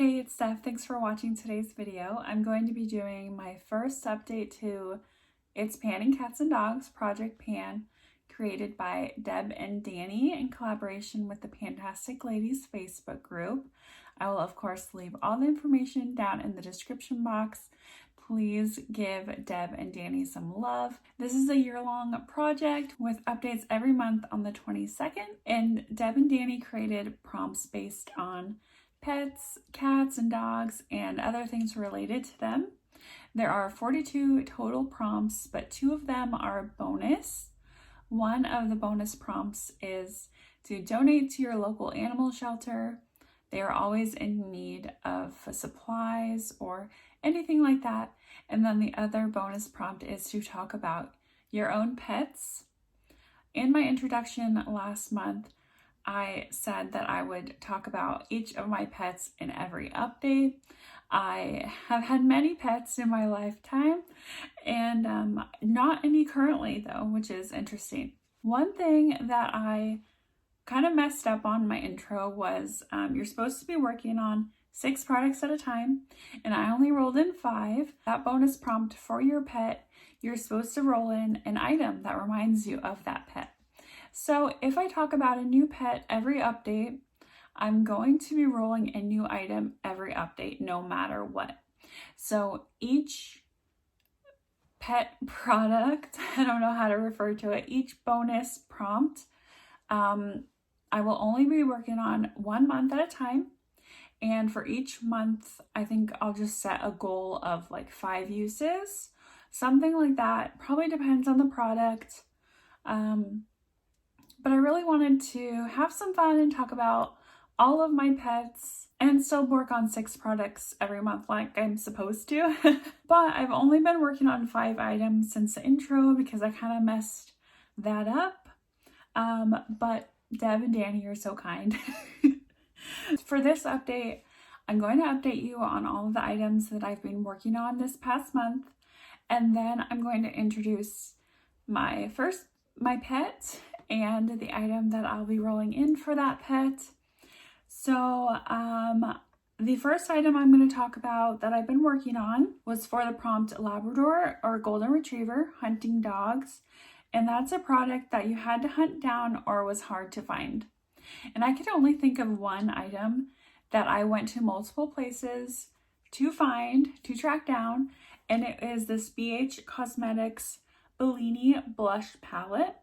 Hey, it's Steph. Thanks for watching today's video. I'm going to be doing my first update to It's Panning Cats and Dogs, Project Pan, created by Deb and Danny in collaboration with the Pantastic Ladies Facebook group. I will, of course, leave all the information down in the description box. Please give Deb and Danny some love. This is a year-long project with updates every month on the 22nd, and Deb and Danny created prompts based on pets, cats, and dogs, and other things related to them. There are 42 total prompts, but 2 of them are a bonus. One of the bonus prompts is to donate to your local animal shelter. They are always in need of supplies or anything like that. And then the other bonus prompt is to talk about your own pets. In my introduction last month, I said that I would talk about each of my pets in every update. I have had many pets in my lifetime, and not any currently though, which is interesting. One thing that I kind of messed up on my intro was you're supposed to be working on 6 products at a time, and I only rolled in 5. That bonus prompt for your pet, you're supposed to roll in an item that reminds you of that pet. So if I talk about a new pet every update, I'm going to be rolling a new item every update, no matter what. So each pet product, I don't know how to refer to it, each bonus prompt, I will only be working on 1 month at a time. And for each month, I think I'll just set a goal of like 5 uses, something like that. Probably depends on the product. But I really wanted to have some fun and talk about all of my pets and still work on 6 products every month like I'm supposed to. But I've only been working on 5 items since the intro because I kind of messed that up. But Deb and Danny are so kind. For this update, I'm going to update you on all of the items that I've been working on this past month. And then I'm going to introduce my pet and the item that I'll be rolling in for that pet. So the first item I'm going to talk about that I've been working on was for the prompt Labrador or Golden Retriever hunting dogs. And that's a product that you had to hunt down or was hard to find. And I could only think of one item that I went to multiple places to find, to track down, and it is this BH Cosmetics Bellini Blush Palette.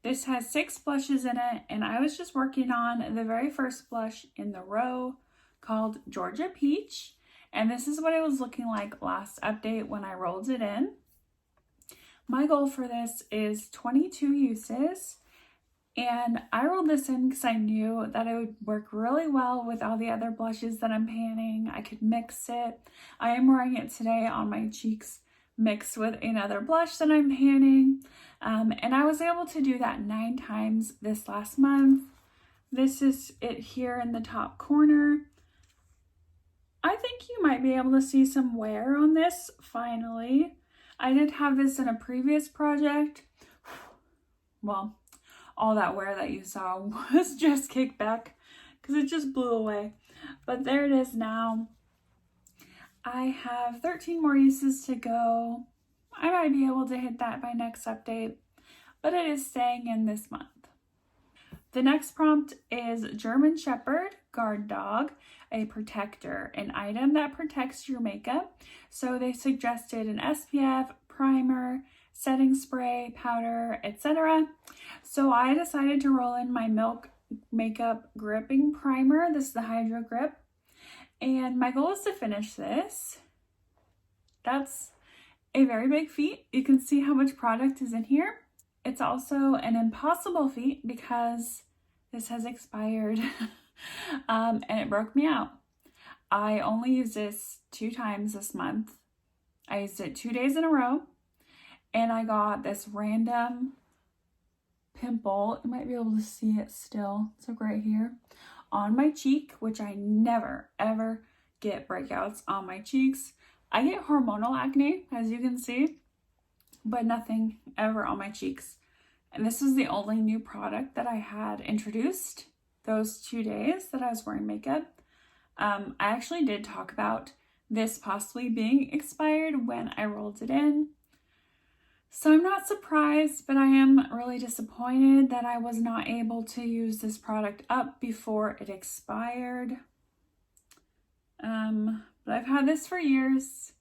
This has 6 blushes in it, and I was just working on the very first blush in the row called Georgia Peach, and this is what it was looking like last update when I rolled it in. My goal for this is 22 uses, and I rolled this in because I knew that it would work really well with all the other blushes that I'm panning. I could mix it. I am wearing it today on my cheeks mixed with another blush that I'm panning. And I was able to do that 9 times this last month. This is it here in the top corner. I think you might be able to see some wear on this finally. I did have this in a previous project. Well, all that wear that you saw was just kicked back because it just blew away. But there it is now. I have 13 more uses to go. I might be able to hit that by next update, but it is staying in this month. The next prompt is German Shepherd Guard Dog, a protector, an item that protects your makeup. So they suggested an SPF, primer, setting spray, powder, etc. So I decided to roll in my Milk Makeup Gripping Primer. This is the Hydro Grip. And my goal is to finish this. That's a very big feat. You can see how much product is in here. It's also an impossible feat because this has expired and it broke me out. I only used this 2 times this month. I used it 2 days in a row, and I got this random pimple. You might be able to see it still. It's like right here on my cheek, which I never ever get breakouts on my cheeks. I get hormonal acne, as you can see, but nothing ever on my cheeks. And this is the only new product that I had introduced those 2 days that I was wearing makeup. I actually did talk about this possibly being expired when I rolled it in. So I'm not surprised, but I am really disappointed that I was not able to use this product up before it expired. But I've had this for years,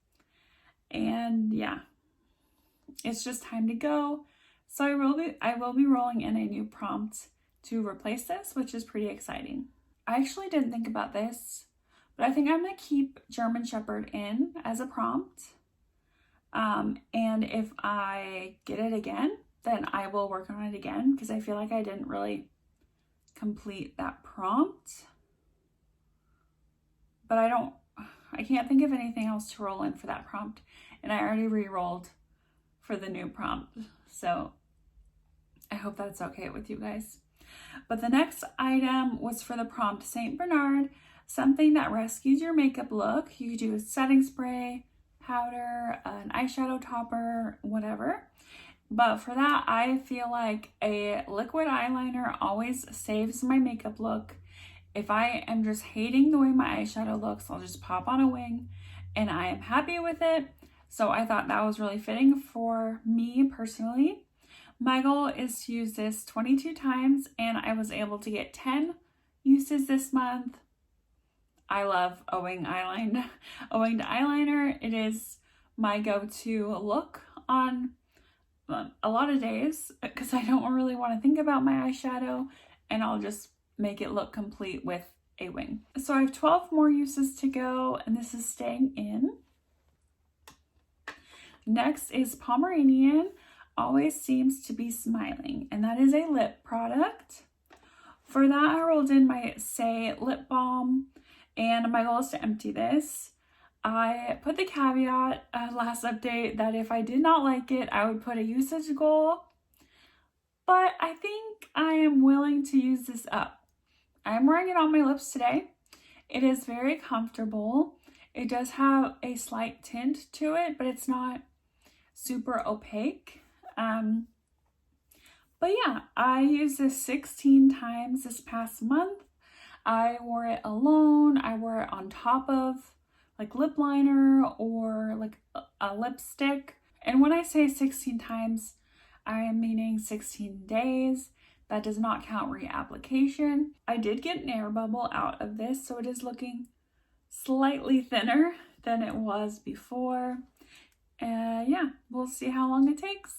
and yeah, it's just time to go. So I will be rolling in a new prompt to replace this, which is pretty exciting. I actually didn't think about this, but I think I'm gonna keep German Shepherd in as a prompt. And if I get it again, then I will work on it again, because I feel like I didn't really complete that prompt. But I can't think of anything else to roll in for that prompt. And I already re-rolled for the new prompt. So I hope that's okay with you guys. But the next item was for the prompt St. Bernard, something that rescues your makeup look. You could do a setting spray, powder, an eyeshadow topper, whatever. But for that, I feel like a liquid eyeliner always saves my makeup look. If I am just hating the way my eyeshadow looks, I'll just pop on a wing and I am happy with it. So I thought that was really fitting for me personally. My goal is to use this 22 times, and I was able to get 10 uses this month. I love owing to eyeliner. It is my go-to look on a lot of days because I don't really want to think about my eyeshadow, and I'll just make it look complete with a wing. So I have 12 more uses to go, and this is staying in. Next is Pomeranian, Always Seems to Be Smiling, and that is a lip product. For that, I rolled in my Say lip balm, and my goal is to empty this. I put the caveat last update that if I did not like it, I would put a usage goal, but I think I am willing to use this up. I'm wearing it on my lips today. It is very comfortable. It does have a slight tint to it, but it's not super opaque. But yeah, I used this 16 times this past month. I wore it alone. I wore it on top of like lip liner or like a lipstick. And when I say 16 times, I am meaning 16 days. That does not count reapplication. I did get an air bubble out of this, so it is looking slightly thinner than it was before. Yeah, we'll see how long it takes.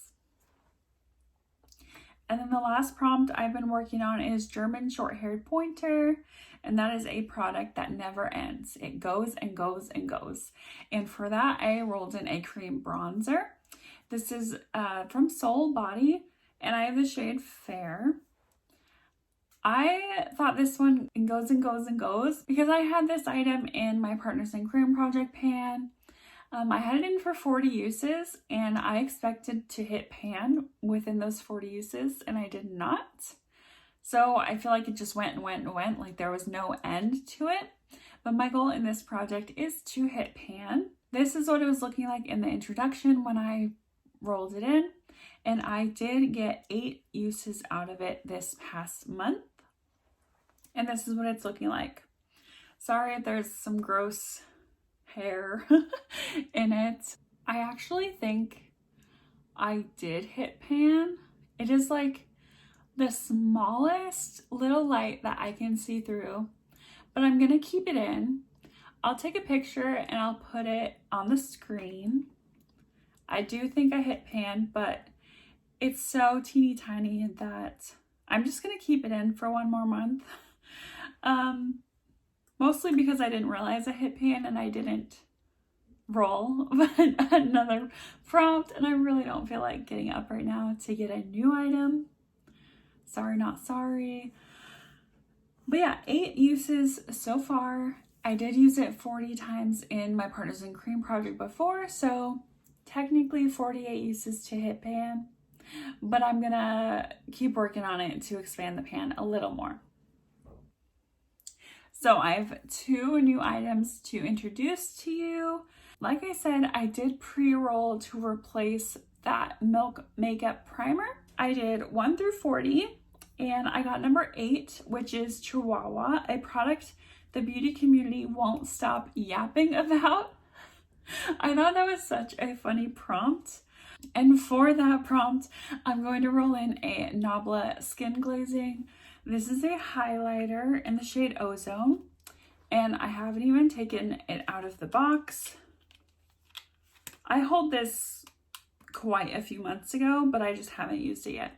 And then the last prompt I've been working on is German ShorthairedPointer, and that is a product that never ends. It goes and goes and goes. And for that, I rolled in a cream bronzer. This is from Soul Body, and I have the shade Fair. I thought this one goes and goes and goes because I had this item in my Partners in Crime project pan. I had it in for 40 uses, and I expected to hit pan within those 40 uses, and I did not. So I feel like it just went and went and went, like there was no end to it. But my goal in this project is to hit pan. This is what it was looking like in the introduction when I rolled it in, and I did get 8 uses out of it this past month. And this is what it's looking like. Sorry if there's some gross hair in it. I actually think I did hit pan. It is like the smallest little light that I can see through, but I'm gonna keep it in. I'll take a picture and I'll put it on the screen. I do think I hit pan, but it's so teeny tiny that I'm just gonna keep it in for one more month. Mostly because I didn't realize I hit pan and I didn't roll another prompt, and I really don't feel like getting up right now to get a new item. Sorry, not sorry. But yeah, 8 uses so far. I did use it 40 times in my Partners in Crime project before, so technically 48 uses to hit pan, but I'm gonna keep working on it to expand the pan a little more. So I have 2 new items to introduce to you. Like I said, I did pre-roll to replace that Milk Makeup Primer. I did 1 through 40, And I got number 8, which is Chihuahua, a product the beauty community won't stop yapping about. I thought that was such a funny prompt. And for that prompt, I'm going to roll in a Nabla Skin Glazing. This is a highlighter in the shade Ozone, and I haven't even taken it out of the box. I hold this quite a few months ago, but I just haven't used it yet.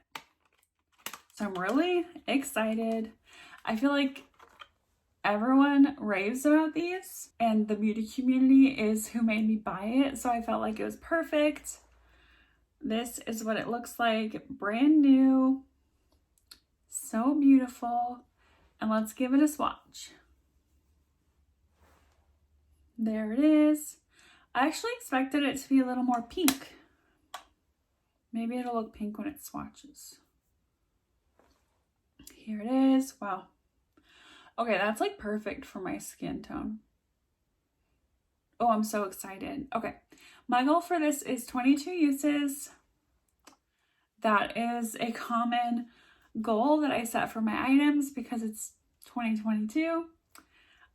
So I'm really excited. I feel like everyone raves about these, and the beauty community is who made me buy it, so I felt like it was perfect. This is what it looks like, brand new, so beautiful, and let's give it a swatch. There it is. I actually expected it to be a little more pink. Maybe it'll look pink when it swatches. Here it is. Wow. Okay, that's like perfect for my skin tone. Oh, I'm so excited. Okay, my goal for this is 22 uses. That is a common goal that I set for my items because it's 2022.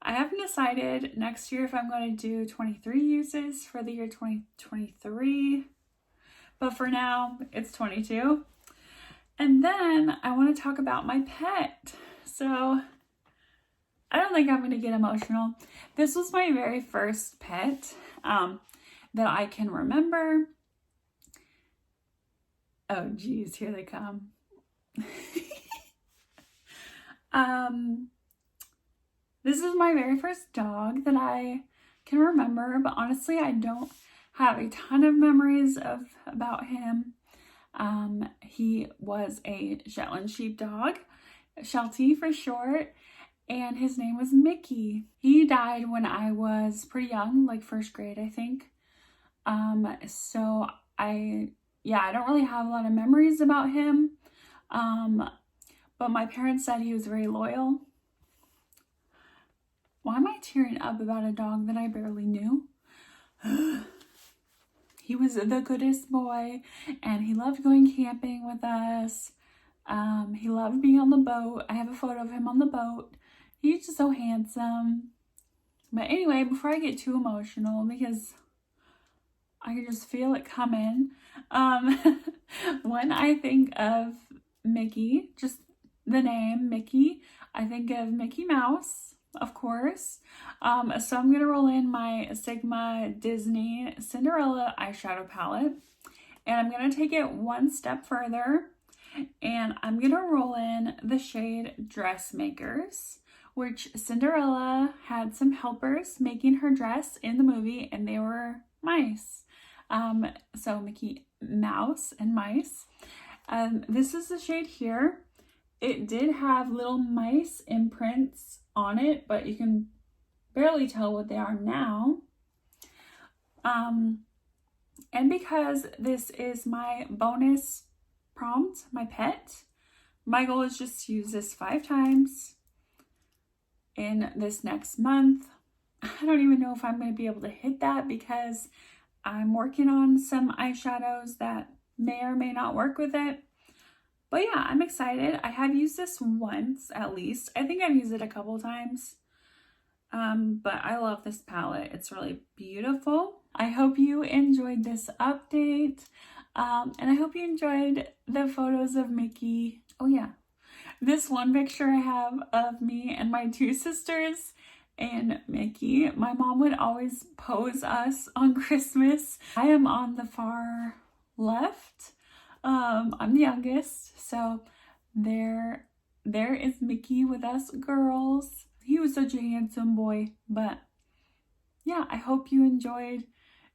I haven't decided next year if I'm going to do 23 uses for the year 2023, but for now it's 22. And then I want to talk about my pet. So I don't think I'm going to get emotional. This was my very first pet that I can remember. Oh geez, here they come. This is my very first dog that I can remember, but honestly, I don't have a ton of memories about him. He was a Shetland sheepdog, Sheltie for short, and his name was Mickey. He died when I was pretty young, like first grade, I think. So I don't really have a lot of memories about him. But my parents said he was very loyal. Why am I tearing up about a dog that I barely knew? He was the goodest boy, and he loved going camping with us. He loved being on the boat. I have a photo of him on the boat. He's just so handsome. But anyway, before I get too emotional, because I can just feel it coming, when I think of Mickey, just the name Mickey, I think of Mickey Mouse, of course. So I'm going to roll in my Sigma Disney Cinderella eyeshadow palette, and I'm going to take it one step further, and I'm going to roll in the shade Dressmakers, which Cinderella had some helpers making her dress in the movie, and they were mice. So Mickey Mouse and mice. This is the shade here. It did have little mice imprints on it, but you can barely tell what they are now. And because this is my bonus prompt, my pet, my goal is just to use this 5 times in this next month. I don't even know if I'm going to be able to hit that because I'm working on some eyeshadows that may or may not work with it. But yeah, I'm excited. I have used this once at least. I think I've used it a couple times. But I love this palette. It's really beautiful. I hope you enjoyed this update. And I hope you enjoyed the photos of Mickey. Oh yeah, this one picture I have of me and my 2 sisters and Mickey. My mom would always pose us on Christmas. I am on the far left. I'm the youngest, so there is Mickey with us girls. He was such a handsome boy. But yeah, I hope you enjoyed,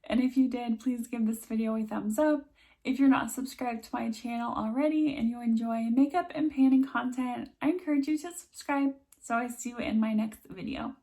and if you did, please give this video a thumbs up. If you're not subscribed to my channel already and you enjoy makeup and painting content, I encourage you to subscribe. So I see you in my next video.